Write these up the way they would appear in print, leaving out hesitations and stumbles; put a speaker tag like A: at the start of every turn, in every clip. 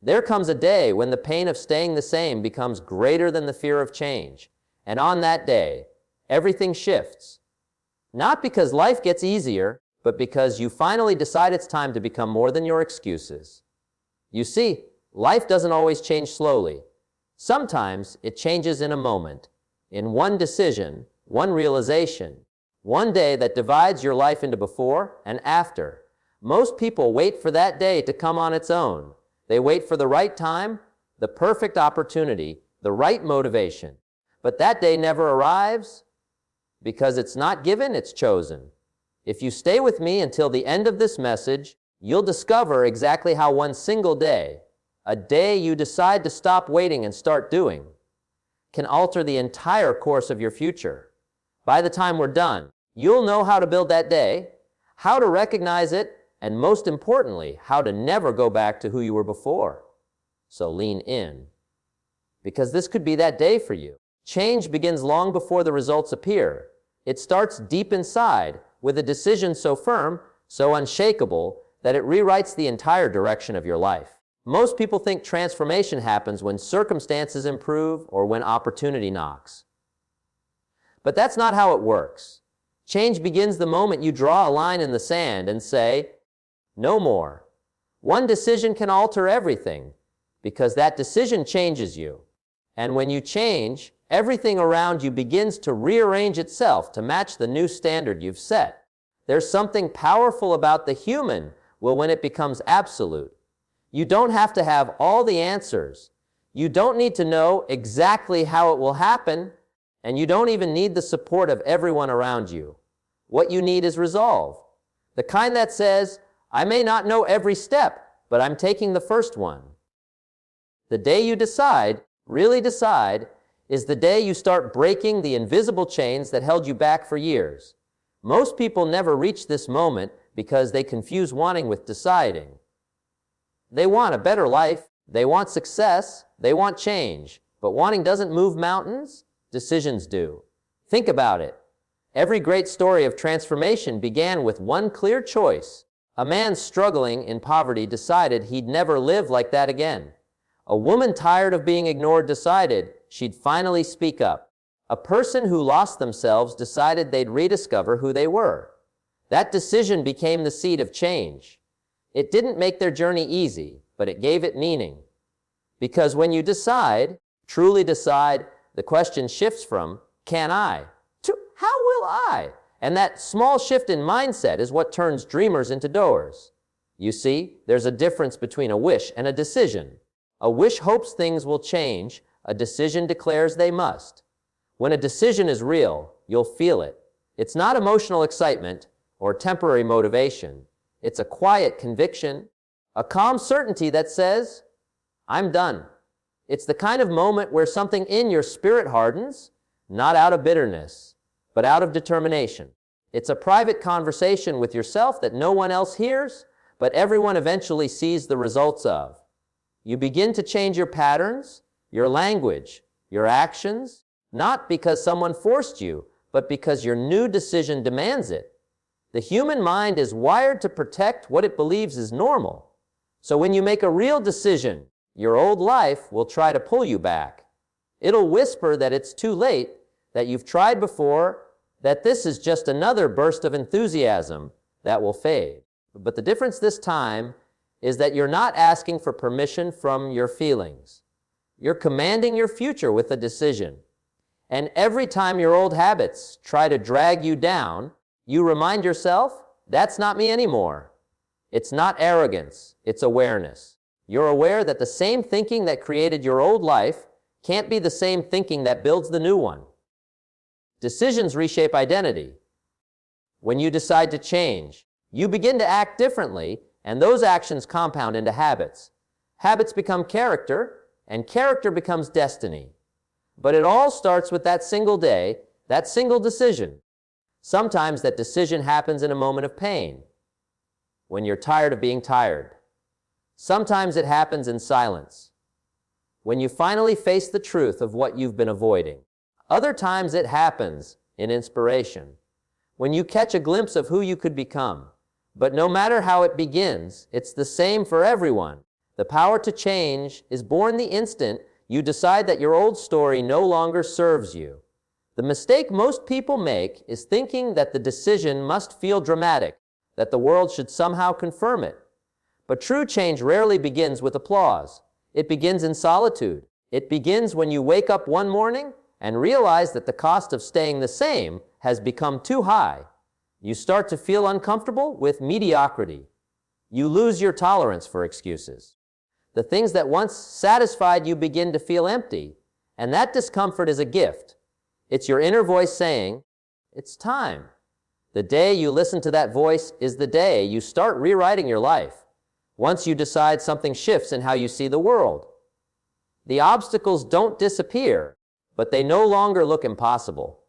A: There comes a day when the pain of staying the same becomes greater than the fear of change. And on that day, everything shifts. Not because life gets easier, but because you finally decide it's time to become more than your excuses. You see, life doesn't always change slowly. Sometimes it changes in a moment, in one decision, one realization, one day that divides your life into before and after. Most people wait for that day to come on its own. They wait for the right time, the perfect opportunity, the right motivation. But that day never arrives because it's not given, it's chosen. If you stay with me until the end of this message, you'll discover exactly how one single day, a day you decide to stop waiting and start doing, can alter the entire course of your future. By the time we're done, you'll know how to build that day, how to recognize it, and most importantly, how to never go back to who you were before. So lean in, because this could be that day for you. Change begins long before the results appear. It starts deep inside, with a decision so firm, so unshakable, that it rewrites the entire direction of your life. Most people think transformation happens when circumstances improve or when opportunity knocks. But that's not how it works. Change begins the moment you draw a line in the sand and say, no more. One decision can alter everything, because that decision changes you. And when you change, everything around you begins to rearrange itself to match the new standard you've set. There's something powerful about the human when it becomes absolute. You don't have to have all the answers. You don't need to know exactly how it will happen, and you don't even need the support of everyone around you. What you need is resolve. The kind that says, I may not know every step, but I'm taking the first one. The day you decide, really decide, is the day you start breaking the invisible chains that held you back for years. Most people never reach this moment because they confuse wanting with deciding. They want a better life, they want success, they want change, but wanting doesn't move mountains, decisions do. Think about it. Every great story of transformation began with one clear choice. A man struggling in poverty decided he'd never live like that again. A woman tired of being ignored decided she'd finally speak up. A person who lost themselves decided they'd rediscover who they were. That decision became the seed of change. It didn't make their journey easy, but it gave it meaning. Because when you decide, truly decide, the question shifts from, can I, to how will I? And that small shift in mindset is what turns dreamers into doers. You see, there's a difference between a wish and a decision. A wish hopes things will change. A decision declares they must. When a decision is real, you'll feel it. It's not emotional excitement or temporary motivation. It's a quiet conviction, a calm certainty that says, I'm done. It's the kind of moment where something in your spirit hardens, not out of bitterness, but out of determination. It's a private conversation with yourself that no one else hears, but everyone eventually sees the results of. You begin to change your patterns, your language, your actions, not because someone forced you, but because your new decision demands it. The human mind is wired to protect what it believes is normal. So when you make a real decision, your old life will try to pull you back. It'll whisper that it's too late, that you've tried before, that this is just another burst of enthusiasm that will fade. But the difference this time is that you're not asking for permission from your feelings. You're commanding your future with a decision. And every time your old habits try to drag you down, you remind yourself, that's not me anymore. It's not arrogance, it's awareness. You're aware that the same thinking that created your old life can't be the same thinking that builds the new one. Decisions reshape identity. When you decide to change, you begin to act differently, and those actions compound into habits. Habits become character, and character becomes destiny. But it all starts with that single day, that single decision. Sometimes that decision happens in a moment of pain, when you're tired of being tired. Sometimes it happens in silence, when you finally face the truth of what you've been avoiding. Other times it happens in inspiration, when you catch a glimpse of who you could become. But no matter how it begins, it's the same for everyone. The power to change is born the instant you decide that your old story no longer serves you. The mistake most people make is thinking that the decision must feel dramatic, that the world should somehow confirm it. But true change rarely begins with applause. It begins in solitude. It begins when you wake up one morning and realize that the cost of staying the same has become too high. You start to feel uncomfortable with mediocrity. You lose your tolerance for excuses. The things that once satisfied you begin to feel empty, and that discomfort is a gift. It's your inner voice saying, "It's time." The day you listen to that voice is the day you start rewriting your life. Once you decide, something shifts in how you see the world. The obstacles don't disappear, but they no longer look impossible.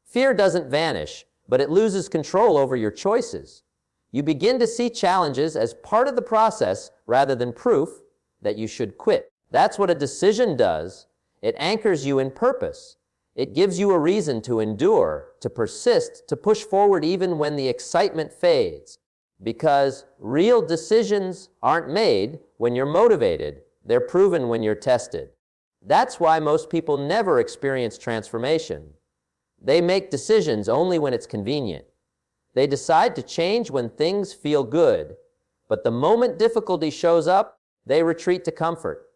A: Fear doesn't vanish, but it loses control over your choices. You begin to see challenges as part of the process rather than proof that you should quit. That's what a decision does. It anchors you in purpose. It gives you a reason to endure, to persist, to push forward even when the excitement fades. Because real decisions aren't made when you're motivated. They're proven when you're tested. That's why most people never experience transformation. They make decisions only when it's convenient. They decide to change when things feel good. But the moment difficulty shows up, they retreat to comfort.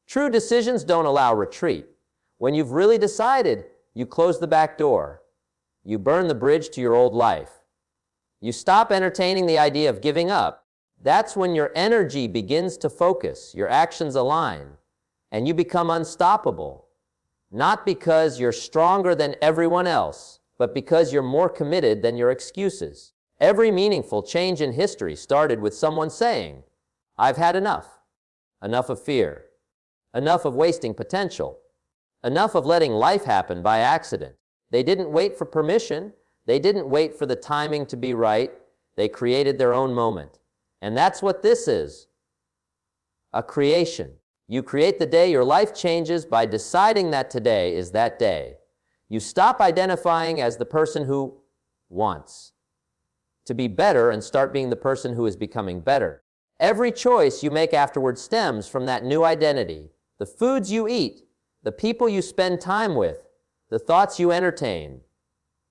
A: True decisions don't allow retreat. When you've really decided, you close the back door. You burn the bridge to your old life. You stop entertaining the idea of giving up. That's when your energy begins to focus, your actions align, and you become unstoppable. Not because you're stronger than everyone else, but because you're more committed than your excuses. Every meaningful change in history started with someone saying, "I've had enough." Enough of fear. Enough of wasting potential. Enough of letting life happen by accident. They didn't wait for permission. They didn't wait for the timing to be right. They created their own moment. And that's what this is. A creation. You create the day your life changes by deciding that today is that day. You stop identifying as the person who wants to be better and start being the person who is becoming better. Every choice you make afterward stems from that new identity. The foods you eat, the people you spend time with, the thoughts you entertain,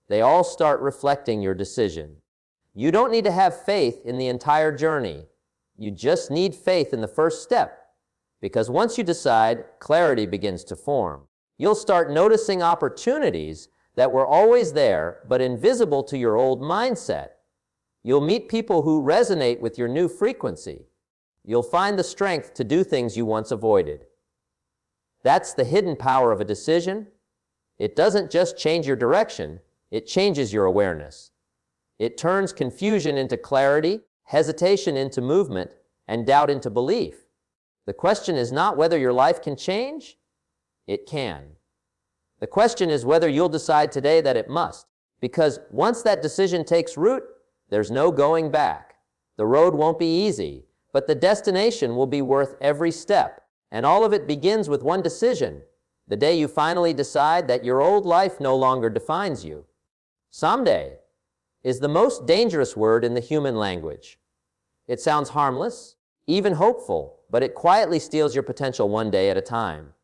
A: they all start reflecting your decision. You don't need to have faith in the entire journey. You just need faith in the first step. Because once you decide, clarity begins to form. You'll start noticing opportunities that were always there, but invisible to your old mindset. You'll meet people who resonate with your new frequency. You'll find the strength to do things you once avoided. That's the hidden power of a decision. It doesn't just change your direction, it changes your awareness. It turns confusion into clarity, hesitation into movement, and doubt into belief. The question is not whether your life can change. It can. The question is whether you'll decide today that it must. Because once that decision takes root, there's no going back. The road won't be easy, but the destination will be worth every step. And all of it begins with one decision, the day you finally decide that your old life no longer defines you. Someday is the most dangerous word in the human language. It sounds harmless, even hopeful, but it quietly steals your potential one day at a time.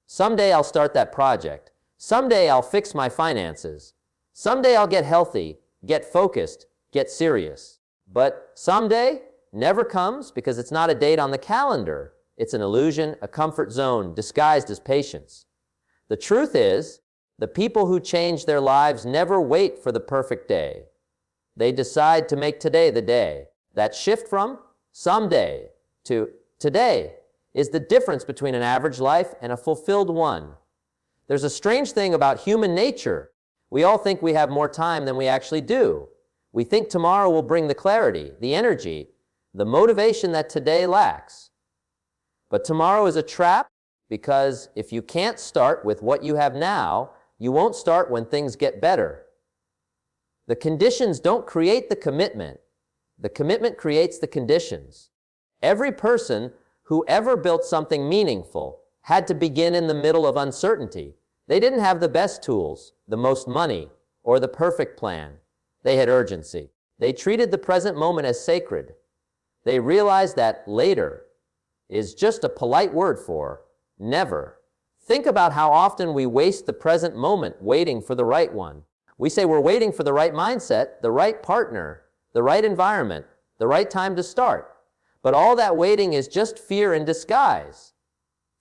A: Someday I'll start that project. Someday I'll fix my finances. Someday I'll get healthy, get focused, get serious. But someday never comes because it's not a date on the calendar. It's an illusion, a comfort zone disguised as patience. The truth is, the people who change their lives never wait for the perfect day. They decide to make today the day. That shift from someday to today is the difference between an average life and a fulfilled one. There's a strange thing about human nature. We all think we have more time than we actually do. We think tomorrow will bring the clarity, the energy, the motivation that today lacks. But tomorrow is a trap because if you can't start with what you have now, you won't start when things get better. The conditions don't create the commitment. The commitment creates the conditions. Every person who ever built something meaningful had to begin in the middle of uncertainty. They didn't have the best tools, the most money, or the perfect plan. They had urgency. They treated the present moment as sacred. They realized that later is just a polite word for never. Think about how often we waste the present moment waiting for the right one. We say we're waiting for the right mindset, the right partner, the right environment, the right time to start. But all that waiting is just fear in disguise.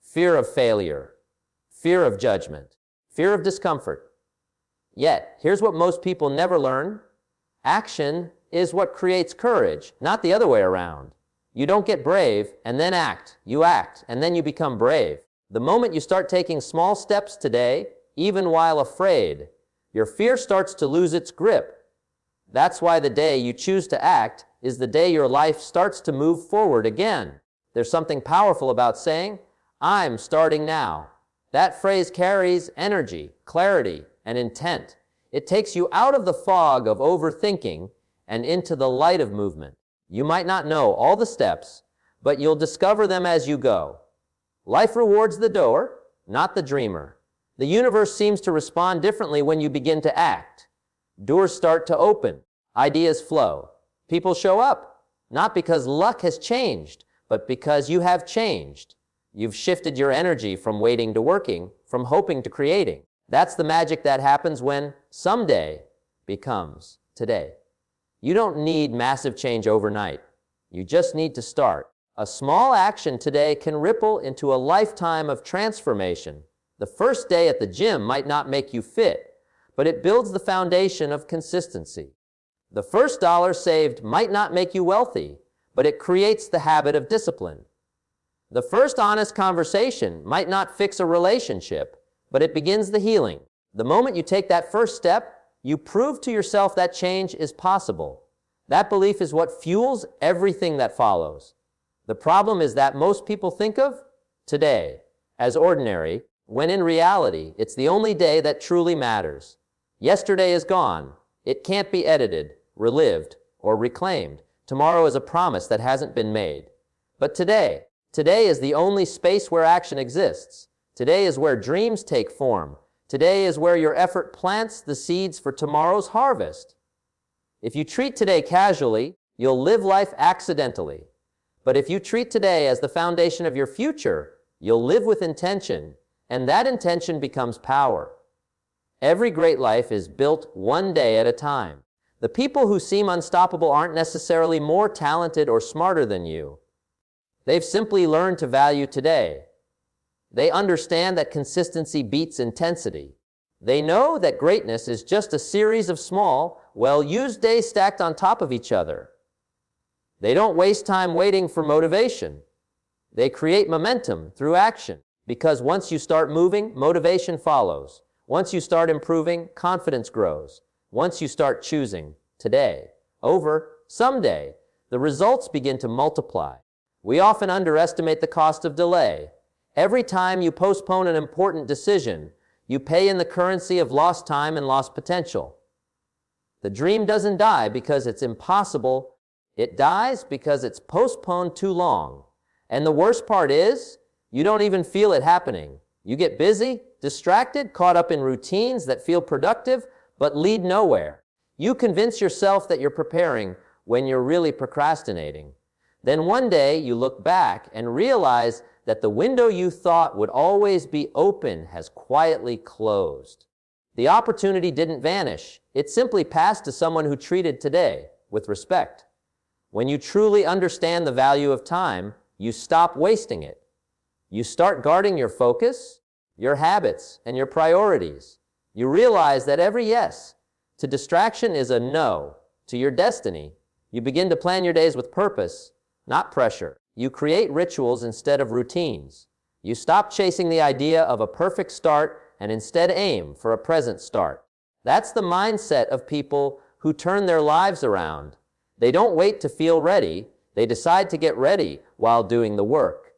A: Fear of failure, fear of judgment, fear of discomfort. Yet, here's what most people never learn. Action is what creates courage, not the other way around. You don't get brave and then act. You act and then you become brave. The moment you start taking small steps today, even while afraid, your fear starts to lose its grip. That's why the day you choose to act is the day your life starts to move forward again. There's something powerful about saying, "I'm starting now." That phrase carries energy, clarity, and intent. It takes you out of the fog of overthinking and into the light of movement. You might not know all the steps, but you'll discover them as you go. Life rewards the doer, not the dreamer. The universe seems to respond differently when you begin to act. Doors start to open. Ideas flow. People show up, not because luck has changed, but because you have changed. You've shifted your energy from waiting to working, from hoping to creating. That's the magic that happens when someday becomes today. You don't need massive change overnight. You just need to start. A small action today can ripple into a lifetime of transformation. The first day at the gym might not make you fit, but it builds the foundation of consistency. The first dollar saved might not make you wealthy, but it creates the habit of discipline. The first honest conversation might not fix a relationship, but it begins the healing. The moment you take that first step, you prove to yourself that change is possible. That belief is what fuels everything that follows. The problem is that most people think of today as ordinary, when in reality, it's the only day that truly matters. Yesterday is gone. It can't be edited, relived, or reclaimed. Tomorrow is a promise that hasn't been made. But today is the only space where action exists. Today is where dreams take form. Today is where your effort plants the seeds for tomorrow's harvest. If you treat today casually, you'll live life accidentally. But if you treat today as the foundation of your future, you'll live with intention, and that intention becomes power. Every great life is built one day at a time. The people who seem unstoppable aren't necessarily more talented or smarter than you. They've simply learned to value today. They understand that consistency beats intensity. They know that greatness is just a series of small, well-used days stacked on top of each other. They don't waste time waiting for motivation. They create momentum through action, because once you start moving, motivation follows. Once you start improving, confidence grows. Once you start choosing today over someday, the results begin to multiply. We often underestimate the cost of delay. Every time you postpone an important decision, you pay in the currency of lost time and lost potential. The dream doesn't die because it's impossible. It dies because it's postponed too long. And the worst part is, you don't even feel it happening. You get busy, distracted, caught up in routines that feel productive but lead nowhere. You convince yourself that you're preparing when you're really procrastinating. Then one day you look back and realize that the window you thought would always be open has quietly closed. The opportunity didn't vanish. It simply passed to someone who treated today with respect. When you truly understand the value of time, you stop wasting it. You start guarding your focus, your habits, and your priorities. You realize that every yes to distraction is a no to your destiny. You begin to plan your days with purpose, not pressure. You create rituals instead of routines. You stop chasing the idea of a perfect start and instead aim for a present start. That's the mindset of people who turn their lives around. They don't wait to feel ready. They decide to get ready while doing the work.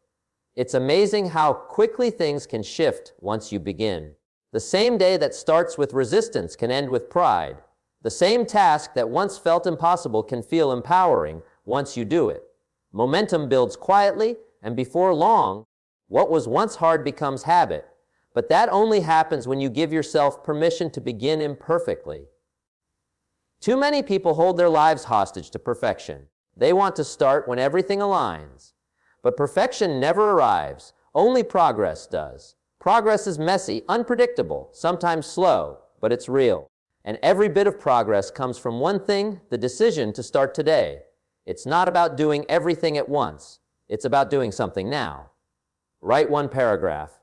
A: It's amazing how quickly things can shift once you begin. The same day that starts with resistance can end with pride. The same task that once felt impossible can feel empowering once you do it. Momentum builds quietly, and before long, what was once hard becomes habit. But that only happens when you give yourself permission to begin imperfectly. Too many people hold their lives hostage to perfection. They want to start when everything aligns. But perfection never arrives. Only progress does. Progress is messy, unpredictable, sometimes slow, but it's real. And every bit of progress comes from one thing, the decision to start today. It's not about doing everything at once. It's about doing something now. Write one paragraph.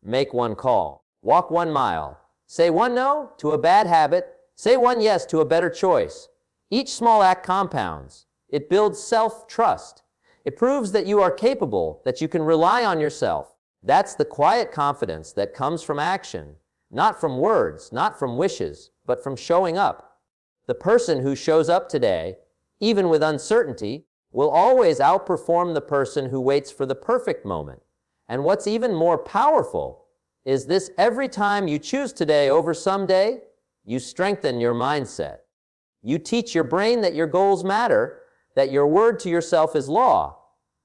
A: Make one call. Walk 1 mile. Say one no to a bad habit. Say one yes to a better choice. Each small act compounds. It builds self-trust. It proves that you are capable, that you can rely on yourself. That's the quiet confidence that comes from action, not from words, not from wishes, but from showing up. The person who shows up today, even with uncertainty, will always outperform the person who waits for the perfect moment. And what's even more powerful is this: every time you choose today over someday, you strengthen your mindset. You teach your brain that your goals matter, that your word to yourself is law.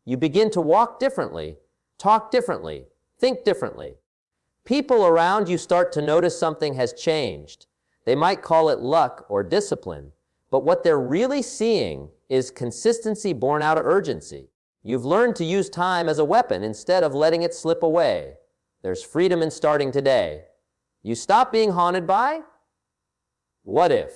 A: You begin to walk differently, talk differently, think differently. People around you start to notice something has changed. They might call it luck or discipline, but what they're really seeing is consistency born out of urgency. You've learned to use time as a weapon instead of letting it slip away. There's freedom in starting today. You stop being haunted by what if.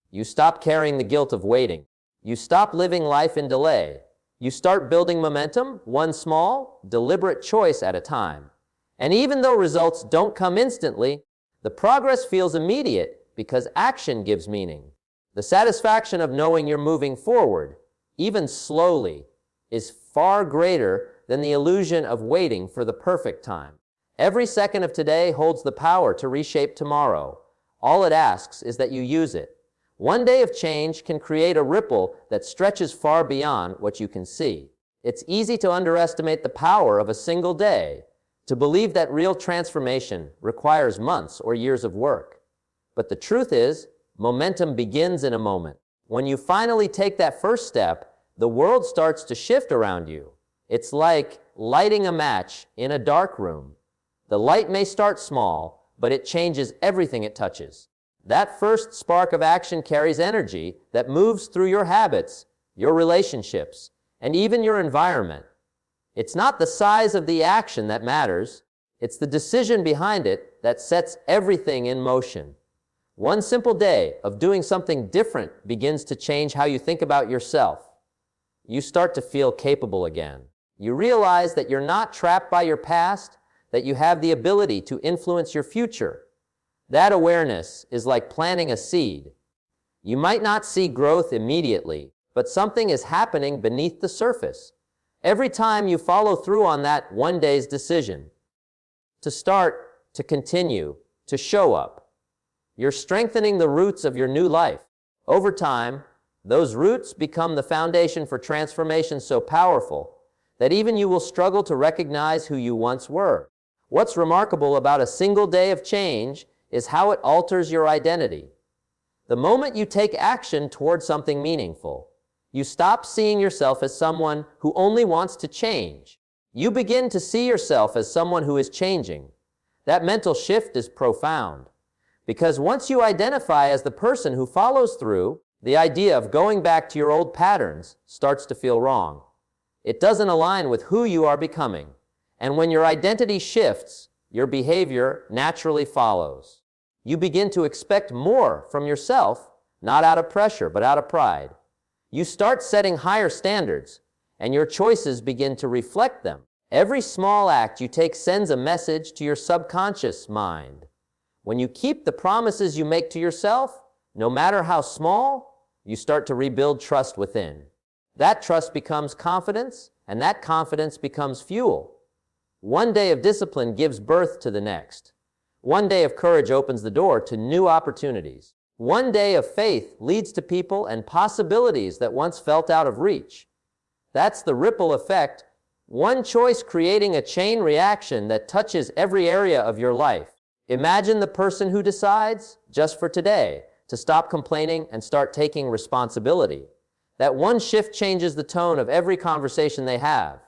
A: You stop carrying the guilt of waiting. You stop living life in delay. You start building momentum, one small, deliberate choice at a time. And even though results don't come instantly, the progress feels immediate because action gives meaning. The satisfaction of knowing you're moving forward, even slowly, is far greater than the illusion of waiting for the perfect time. Every second of today holds the power to reshape tomorrow. All it asks is that you use it. One day of change can create a ripple that stretches far beyond what you can see. It's easy to underestimate the power of a single day, to believe that real transformation requires months or years of work. But the truth is, momentum begins in a moment. When you finally take that first step, the world starts to shift around you. It's like lighting a match in a dark room. The light may start small, but it changes everything it touches. That first spark of action carries energy that moves through your habits, your relationships, and even your environment. It's not the size of the action that matters. It's the decision behind it that sets everything in motion. One simple day of doing something different begins to change how you think about yourself. You start to feel capable again. You realize that you're not trapped by your past, that you have the ability to influence your future. That awareness is like planting a seed. You might not see growth immediately, but something is happening beneath the surface. Every time you follow through on that one day's decision, to start, to continue, to show up, you're strengthening the roots of your new life. Over time, those roots become the foundation for transformation so powerful that even you will struggle to recognize who you once were. What's remarkable about a single day of change is how it alters your identity. The moment you take action toward something meaningful, you stop seeing yourself as someone who only wants to change. You begin to see yourself as someone who is changing. That mental shift is profound, because once you identify as the person who follows through, the idea of going back to your old patterns starts to feel wrong. It doesn't align with who you are becoming. And when your identity shifts, your behavior naturally follows. You begin to expect more from yourself, not out of pressure, but out of pride. You start setting higher standards, and your choices begin to reflect them. Every small act you take sends a message to your subconscious mind. When you keep the promises you make to yourself, no matter how small, you start to rebuild trust within. That trust becomes confidence, and that confidence becomes fuel. One day of discipline gives birth to the next. One day of courage opens the door to new opportunities. One day of faith leads to people and possibilities that once felt out of reach. That's the ripple effect, one choice creating a chain reaction that touches every area of your life. Imagine the person who decides, just for today, to stop complaining and start taking responsibility. That one shift changes the tone of every conversation they have.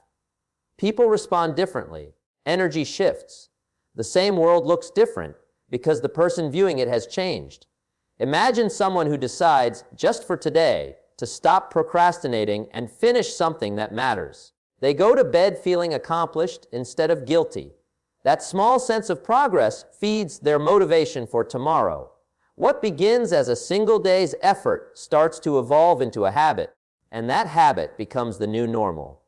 A: People respond differently. Energy shifts. The same world looks different because the person viewing it has changed. Imagine someone who decides, just for today, to stop procrastinating and finish something that matters. They go to bed feeling accomplished instead of guilty. That small sense of progress feeds their motivation for tomorrow. What begins as a single day's effort starts to evolve into a habit, and that habit becomes the new normal.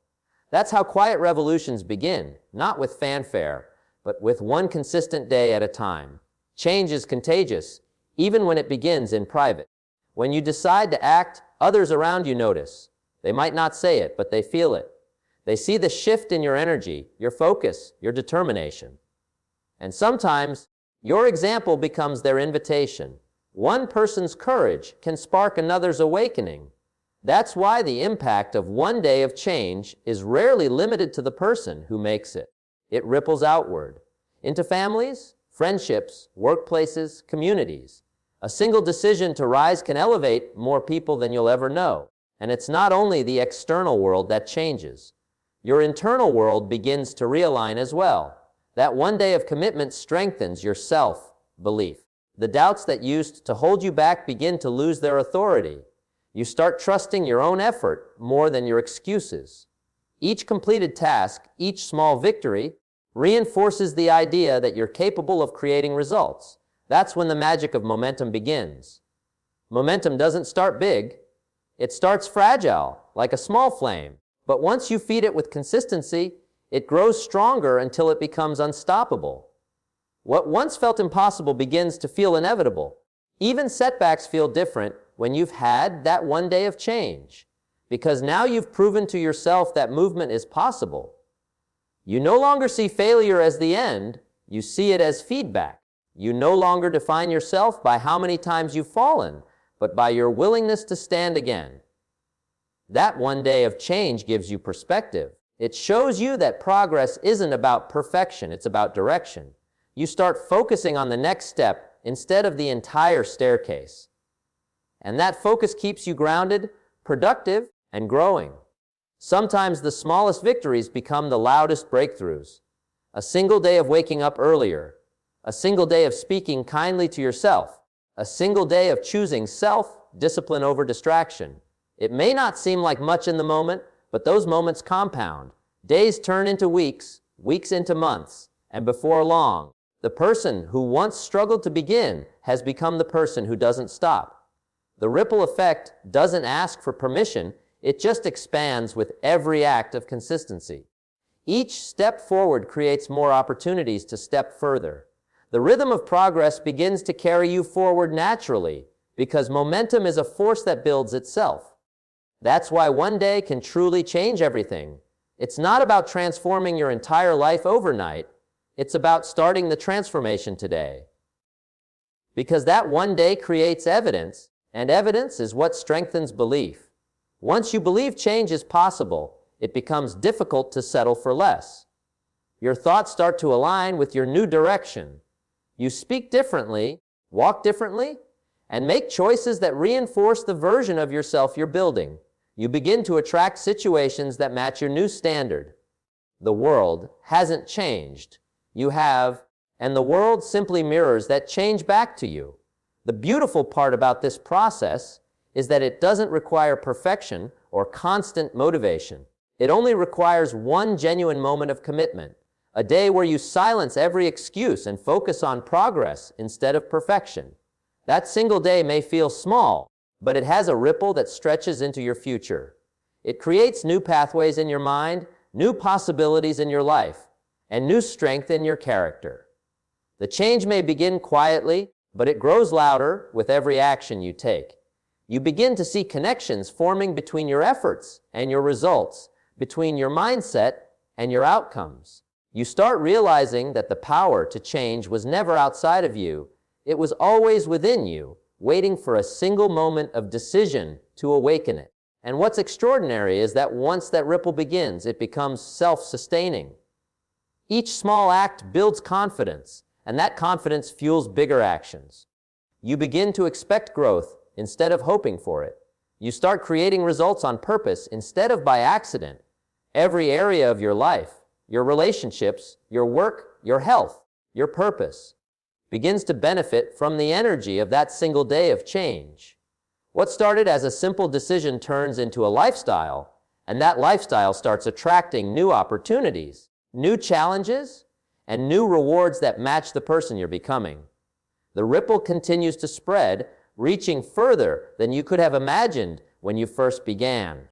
A: That's how quiet revolutions begin, not with fanfare, but with one consistent day at a time. Change is contagious, even when it begins in private. When you decide to act, others around you notice. They might not say it, but they feel it. They see the shift in your energy, your focus, your determination. And sometimes, your example becomes their invitation. One person's courage can spark another's awakening. That's why the impact of one day of change is rarely limited to the person who makes it. It ripples outward, into families, friendships, workplaces, communities. A single decision to rise can elevate more people than you'll ever know. And it's not only the external world that changes. Your internal world begins to realign as well. That one day of commitment strengthens your self-belief. The doubts that used to hold you back begin to lose their authority. You start trusting your own effort more than your excuses. Each completed task, each small victory, reinforces the idea that you're capable of creating results. That's when the magic of momentum begins. Momentum doesn't start big. It starts fragile, like a small flame. But once you feed it with consistency, it grows stronger until it becomes unstoppable. What once felt impossible begins to feel inevitable. Even setbacks feel different when you've had that one day of change, because now you've proven to yourself that movement is possible. You no longer see failure as the end, you see it as feedback. You no longer define yourself by how many times you've fallen, but by your willingness to stand again. That one day of change gives you perspective. It shows you that progress isn't about perfection, it's about direction. You start focusing on the next step instead of the entire staircase. And that focus keeps you grounded, productive, and growing. Sometimes the smallest victories become the loudest breakthroughs. A single day of waking up earlier, a single day of speaking kindly to yourself, a single day of choosing self-discipline over distraction. It may not seem like much in the moment, but those moments compound. Days turn into weeks, weeks into months, and before long, the person who once struggled to begin has become the person who doesn't stop. The ripple effect doesn't ask for permission, it just expands with every act of consistency. Each step forward creates more opportunities to step further. The rhythm of progress begins to carry you forward naturally, because momentum is a force that builds itself. That's why one day can truly change everything. It's not about transforming your entire life overnight. It's about starting the transformation today. Because that one day creates evidence, and evidence is what strengthens belief. Once you believe change is possible, it becomes difficult to settle for less. Your thoughts start to align with your new direction. You speak differently, walk differently, and make choices that reinforce the version of yourself you're building. You begin to attract situations that match your new standard. The world hasn't changed. You have, and the world simply mirrors that change back to you. The beautiful part about this process is that it doesn't require perfection or constant motivation. It only requires one genuine moment of commitment, a day where you silence every excuse and focus on progress instead of perfection. That single day may feel small, but it has a ripple that stretches into your future. It creates new pathways in your mind, new possibilities in your life, and new strength in your character. The change may begin quietly, but it grows louder with every action you take. You begin to see connections forming between your efforts and your results, between your mindset and your outcomes. You start realizing that the power to change was never outside of you. It was always within you, waiting for a single moment of decision to awaken it. And what's extraordinary is that once that ripple begins, it becomes self-sustaining. Each small act builds confidence, and that confidence fuels bigger actions. You begin to expect growth instead of hoping for it. You start creating results on purpose instead of by accident. Every area of your life, your relationships, your work, your health, your purpose, begins to benefit from the energy of that single day of change. What started as a simple decision turns into a lifestyle, And that lifestyle starts attracting new opportunities, new challenges, and new rewards that match the person you're becoming. The ripple continues to spread, reaching further than you could have imagined when you first began.